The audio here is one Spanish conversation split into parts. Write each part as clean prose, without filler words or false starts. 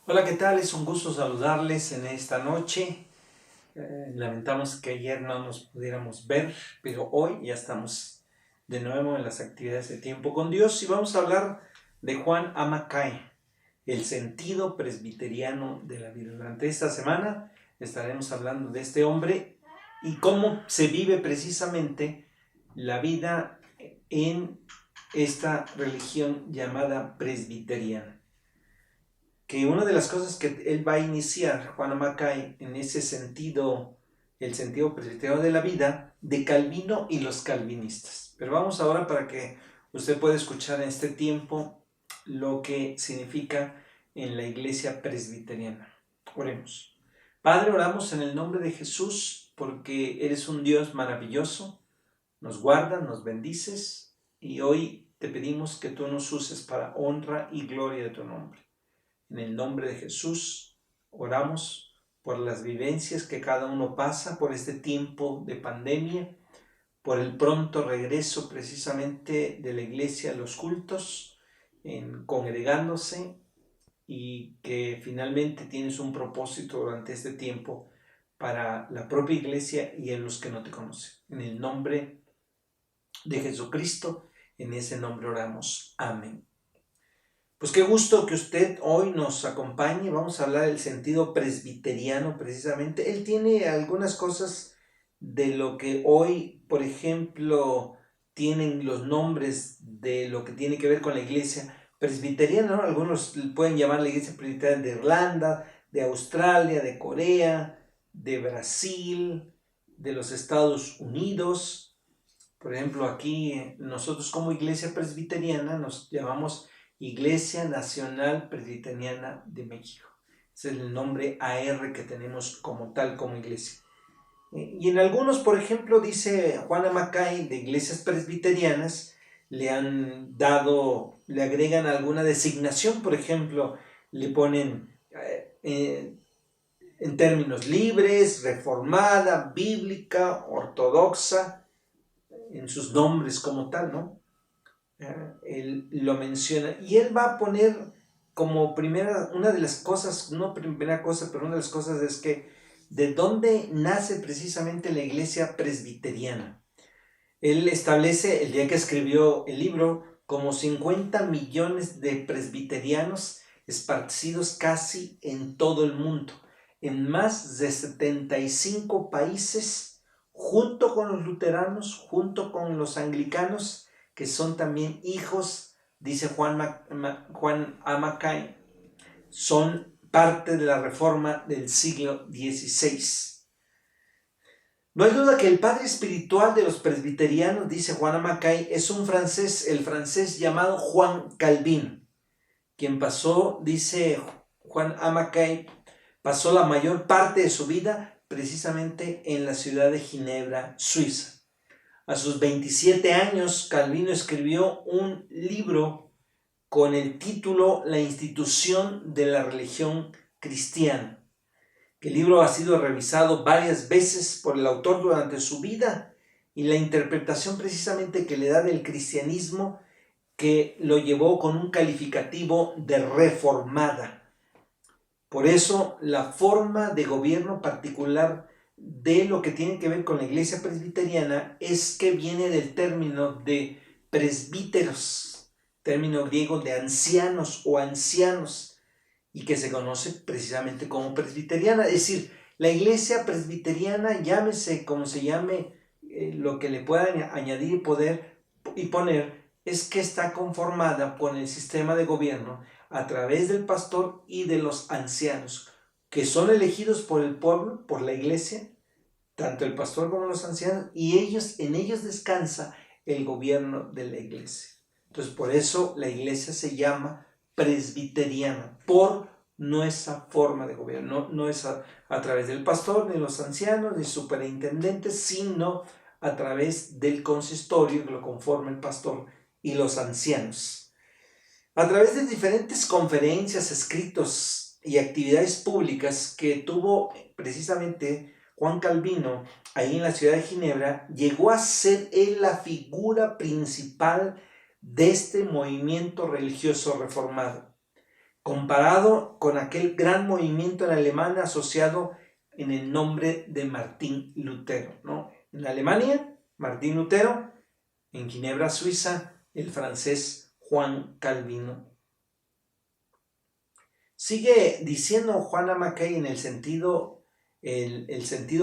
Hola, ¿qué tal? Es un gusto saludarles en esta noche. Lamentamos que ayer no nos pudiéramos ver, pero hoy ya estamos de nuevo en las actividades de tiempo con Dios y vamos a hablar de Juan Amacay, el sentido presbiteriano de la vida. Durante esta semana estaremos hablando de este hombre y cómo se vive precisamente la vida en esta religión llamada presbiteriana. Que una de las cosas que él va a iniciar, Juan Amacay, en ese sentido, el sentido presbiteriano de la vida, de Calvino y los calvinistas. Pero vamos ahora para que usted pueda escuchar en este tiempo lo que significa en la iglesia presbiteriana. Oremos. Padre, oramos en el nombre de Jesús porque eres un Dios maravilloso, nos guardas, nos bendices y hoy te pedimos que tú nos uses para honra y gloria de tu nombre. En el nombre de Jesús, oramos por las vivencias que cada uno pasa, por este tiempo de pandemia, por el pronto regreso precisamente de la iglesia a los cultos, en congregándose y que finalmente tienes un propósito durante este tiempo para la propia iglesia y en los que no te conocen. En el nombre de Jesucristo, en ese nombre oramos. Amén. Pues qué gusto que usted hoy nos acompañe. Vamos a hablar del sentido presbiteriano precisamente. Él tiene algunas cosas de lo que hoy, por ejemplo, tienen los nombres de lo que tiene que ver con la iglesia presbiteriana, ¿no? Algunos pueden llamar la iglesia presbiteriana de Irlanda, de Australia, de Corea, de Brasil, de los Estados Unidos. Por ejemplo, aquí nosotros como iglesia presbiteriana nos llamamos Iglesia Nacional Presbiteriana de México. Ese es el nombre AR que tenemos como tal, como iglesia. Y en algunos, por ejemplo, dice Juan Amacay, de iglesias presbiterianas, le han dado, le agregan alguna designación, por ejemplo, le ponen en términos libres, reformada, bíblica, ortodoxa, en sus nombres como tal, ¿no? Él lo menciona y él va a poner como primera, una de las cosas, no primera cosa, pero una de las cosas es que de dónde nace precisamente la iglesia presbiteriana. Él establece, el día que escribió el libro, como 50 millones de presbiterianos esparcidos casi en todo el mundo, en más de 75 países, junto con los luteranos, junto con los anglicanos, que son también hijos, dice Juan Amacay, son parte de la reforma del siglo XVI. No hay duda que el padre espiritual de los presbiterianos, dice Juan Amacay, es un francés, el francés llamado Juan Calvino, quien pasó, dice Juan Amacay, pasó la mayor parte de su vida precisamente en la ciudad de Ginebra, Suiza. A sus 27 años, Calvino escribió un libro con el título La institución de la religión cristiana. El libro ha sido revisado varias veces por el autor durante su vida y la interpretación precisamente que le da del cristianismo que lo llevó con un calificativo de reformada. Por eso la forma de gobierno particular de lo que tiene que ver con la iglesia presbiteriana es que viene del término de presbíteros, término griego de ancianos o ancianos, y que se conoce precisamente como presbiteriana. Es decir, la iglesia presbiteriana, llámese como se llame, lo que le puedan añadir poder y poner, es que está conformada por el sistema de gobierno a través del pastor y de los ancianos, que son elegidos por el pueblo, por la iglesia, tanto el pastor como los ancianos, y en ellos descansa el gobierno de la iglesia. Entonces, por eso la iglesia se llama presbiteriana, por nuestra forma de gobierno. No es a través del pastor, ni los ancianos, ni superintendentes, sino a través del consistorio que lo conforma el pastor y los ancianos. A través de diferentes conferencias, escritos y actividades públicas que tuvo precisamente Juan Calvino ahí en la ciudad de Ginebra, llegó a ser él la figura principal de este movimiento religioso reformado, comparado con aquel gran movimiento en Alemania asociado en el nombre de Martín Lutero, ¿no? En Alemania, Martín Lutero; en Ginebra, Suiza, el francés Juan Calvino. Sigue diciendo Juana Mackay en el sentido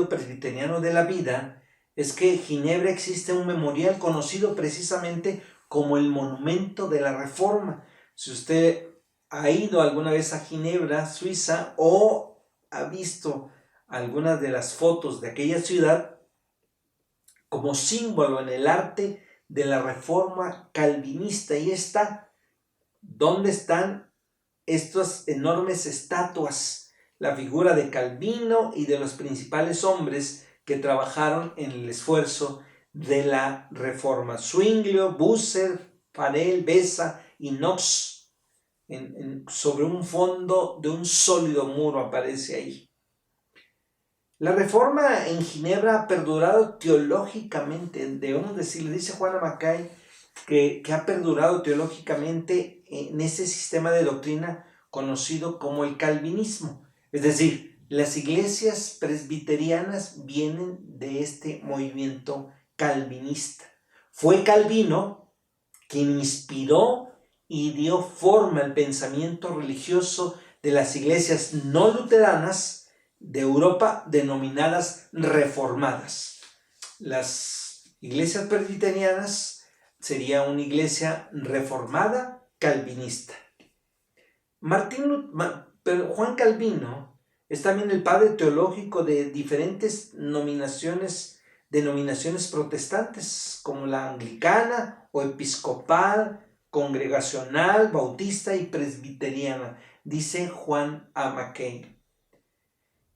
presbiteriano de la vida, es que en Ginebra existe un memorial conocido precisamente como el Monumento de la Reforma. Si usted ha ido alguna vez a Ginebra, Suiza, o ha visto algunas de las fotos de aquella ciudad, como símbolo en el arte de la Reforma calvinista, y está donde están estas enormes estatuas, la figura de Calvino y de los principales hombres que trabajaron en el esfuerzo de la Reforma: Zwinglio, Bucer, Farel, Beza y Knox. Sobre un fondo de un sólido muro aparece ahí. La Reforma en Ginebra ha perdurado teológicamente, debemos decirle, dice Juana Mackay, que ha perdurado teológicamente en ese sistema de doctrina conocido como el calvinismo. Es decir, las iglesias presbiterianas vienen de este movimiento calvinista. Fue Calvino quien inspiró y dio forma al pensamiento religioso de las iglesias no luteranas de Europa, denominadas reformadas. Las iglesias presbiterianas sería una iglesia reformada calvinista. Juan Calvino es también el padre teológico de diferentes denominaciones protestantes, como la anglicana o episcopal, congregacional, bautista y presbiteriana, dice Juan A. Mackay.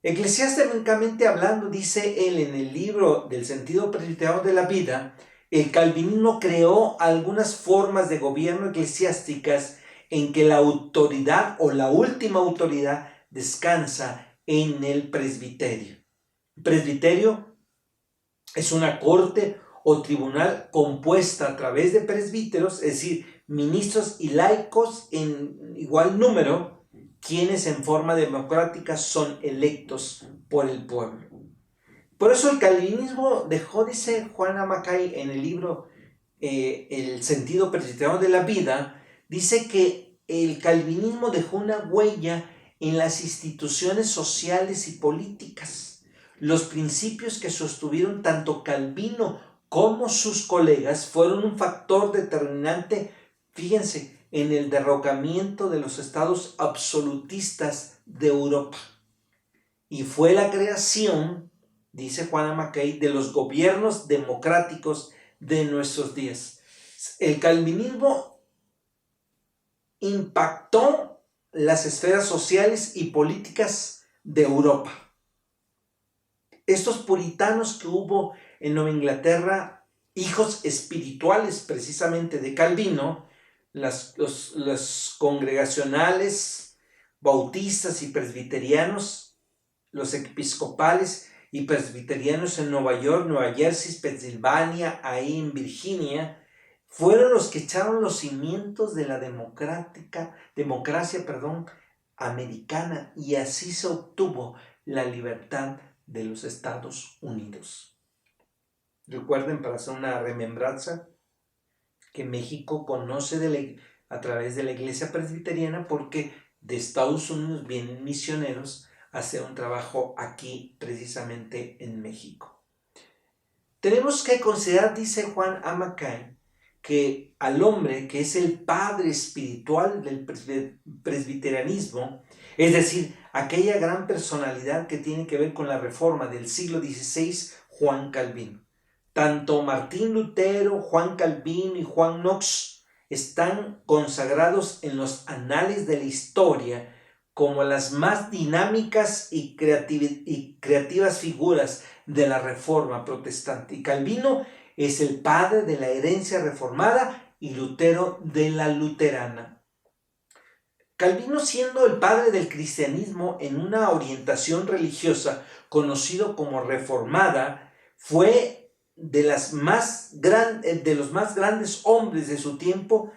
Eclesiásticamente hablando, dice él en el libro del sentido presbiteriano de la vida, el calvinismo creó algunas formas de gobierno eclesiásticas en que la autoridad o la última autoridad descansa en el presbiterio. El presbiterio es una corte o tribunal compuesta a través de presbíteros, es decir, ministros y laicos en igual número, quienes en forma democrática son electos por el pueblo. Por eso el calvinismo dejó, dice Juana Mackay en el libro El sentido presbiteriano de la vida, dice que el calvinismo dejó una huella en las instituciones sociales y políticas. Los principios que sostuvieron tanto Calvino como sus colegas fueron un factor determinante, fíjense, en el derrocamiento de los estados absolutistas de Europa. Y fue la creación, dice Juana Mackay, de los gobiernos democráticos de nuestros días. El calvinismo impactó las esferas sociales y políticas de Europa. Estos puritanos que hubo en Nueva Inglaterra, hijos espirituales precisamente de Calvino, los congregacionales, bautistas y presbiterianos, los episcopales y presbiterianos en Nueva York, Nueva Jersey, Pensilvania, ahí en Virginia, fueron los que echaron los cimientos de la democracia americana, y así se obtuvo la libertad de los Estados Unidos. Recuerden, para hacer una remembranza, que México conoce a través de la iglesia presbiteriana, porque de Estados Unidos vienen misioneros a hacer un trabajo aquí, precisamente en México. Tenemos que considerar, dice Juan A. Mackay, que al hombre que es el padre espiritual del presbiterianismo, es decir, aquella gran personalidad que tiene que ver con la reforma del siglo XVI, Juan Calvino. Tanto Martín Lutero, Juan Calvino y Juan Knox están consagrados en los anales de la historia como las más dinámicas y creativas figuras de la Reforma protestante. Y Calvino es el padre de la herencia reformada y Lutero de la luterana. Calvino, siendo el padre del cristianismo en una orientación religiosa conocido como reformada, fue de los más grandes hombres de su tiempo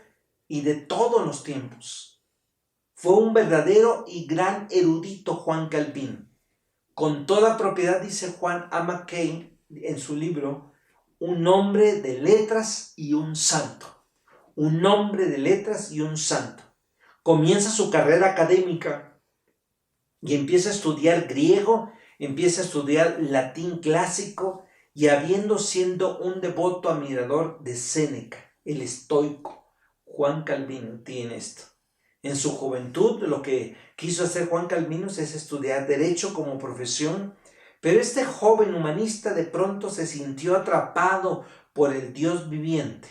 y de todos los tiempos. Fue un verdadero y gran erudito Juan Calvino. Con toda propiedad dice Juan A. Mackay en su libro, un hombre de letras y un santo. Un hombre de letras y un santo. Comienza su carrera académica y empieza a estudiar griego, empieza a estudiar latín clásico y habiendo siendo un devoto admirador de Séneca, el estoico, Juan Calvino tiene esto. En su juventud lo que quiso hacer Juan Calvino es estudiar derecho como profesión, pero este joven humanista de pronto se sintió atrapado por el Dios viviente.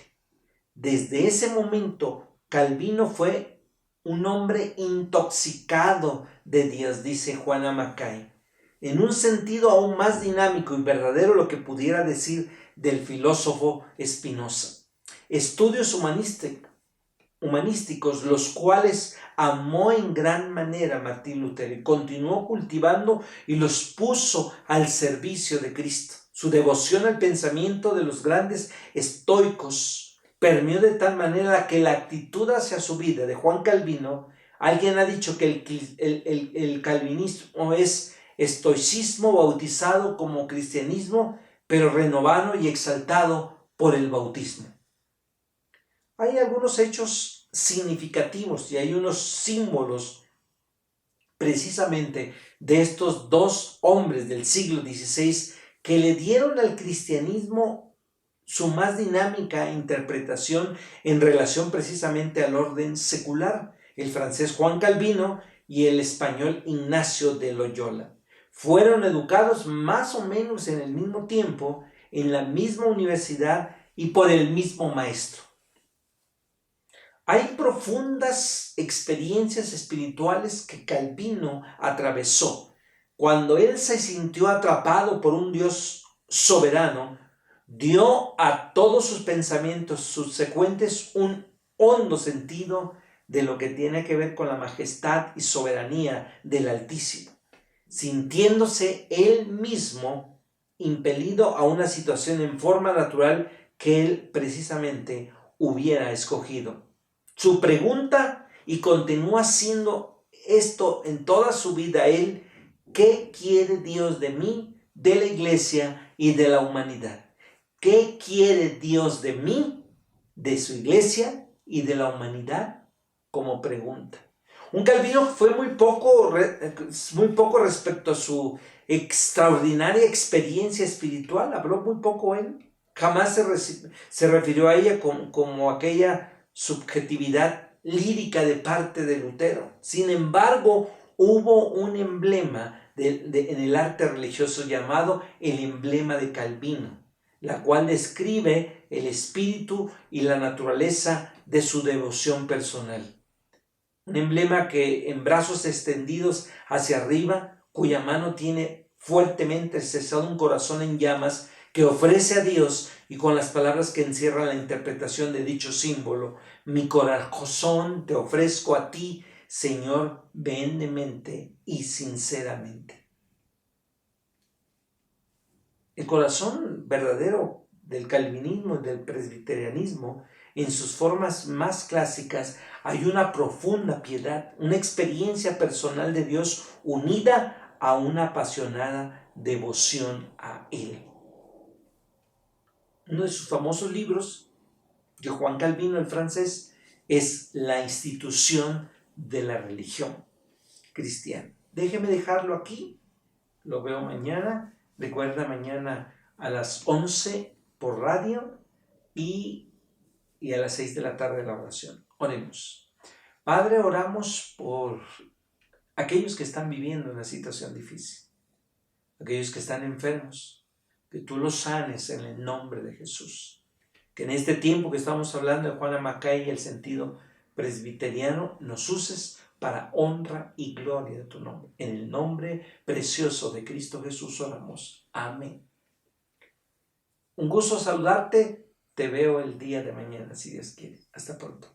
Desde ese momento, Calvino fue un hombre intoxicado de Dios, dice Juan Mackay, en un sentido aún más dinámico y verdadero lo que pudiera decir del filósofo Spinoza. Estudios humanísticos, los cuales amó en gran manera Martín Lutero y continuó cultivando y los puso al servicio de Cristo. Su devoción al pensamiento de los grandes estoicos permeó de tal manera que la actitud hacia su vida de Juan Calvino, alguien ha dicho que el calvinismo es estoicismo bautizado como cristianismo, pero renovado y exaltado por el bautismo. Hay algunos hechos significativos y hay unos símbolos precisamente de estos dos hombres del siglo XVI que le dieron al cristianismo su más dinámica interpretación en relación precisamente al orden secular, el francés Juan Calvino y el español Ignacio de Loyola. Fueron educados más o menos en el mismo tiempo, en la misma universidad y por el mismo maestro. Hay profundas experiencias espirituales que Calvino atravesó. Cuando él se sintió atrapado por un Dios soberano, dio a todos sus pensamientos subsecuentes un hondo sentido de lo que tiene que ver con la majestad y soberanía del Altísimo, sintiéndose él mismo impelido a una situación en forma natural que él precisamente hubiera escogido. Su pregunta, y continúa siendo esto en toda su vida él, ¿qué quiere Dios de mí, de la iglesia y de la humanidad? ¿Qué quiere Dios de mí, de su iglesia y de la humanidad? Como pregunta. Un Calvino fue muy poco respecto a su extraordinaria experiencia espiritual, habló muy poco él. Jamás se refirió a ella como aquella subjetividad lírica de parte de Lutero. Sin embargo, hubo un emblema en el arte religioso llamado el emblema de Calvino, la cual describe el espíritu y la naturaleza de su devoción personal. Un emblema que en brazos extendidos hacia arriba, cuya mano tiene fuertemente cesado un corazón en llamas que ofrece a Dios y con las palabras que encierran la interpretación de dicho símbolo: mi corazón te ofrezco a ti, Señor, vehementemente y sinceramente. El corazón verdadero del calvinismo y del presbiterianismo, en sus formas más clásicas, hay una profunda piedad, una experiencia personal de Dios unida a una apasionada devoción a Él. Uno de sus famosos libros de Juan Calvino, el francés, es La institución de la religión cristiana. Déjeme dejarlo aquí, lo veo mañana. Recuerda, mañana a las 11 por radio y a las 6 de la tarde la oración. Oremos. Padre, oramos por aquellos que están viviendo una situación difícil, aquellos que están enfermos, que tú los sanes en el nombre de Jesús. Que en este tiempo que estamos hablando de Juan Mackay y el sentido presbiteriano, nos uses para honra y gloria de tu nombre. En el nombre precioso de Cristo Jesús oramos. Amén. Un gusto saludarte. Te veo el día de mañana, si Dios quiere. Hasta pronto.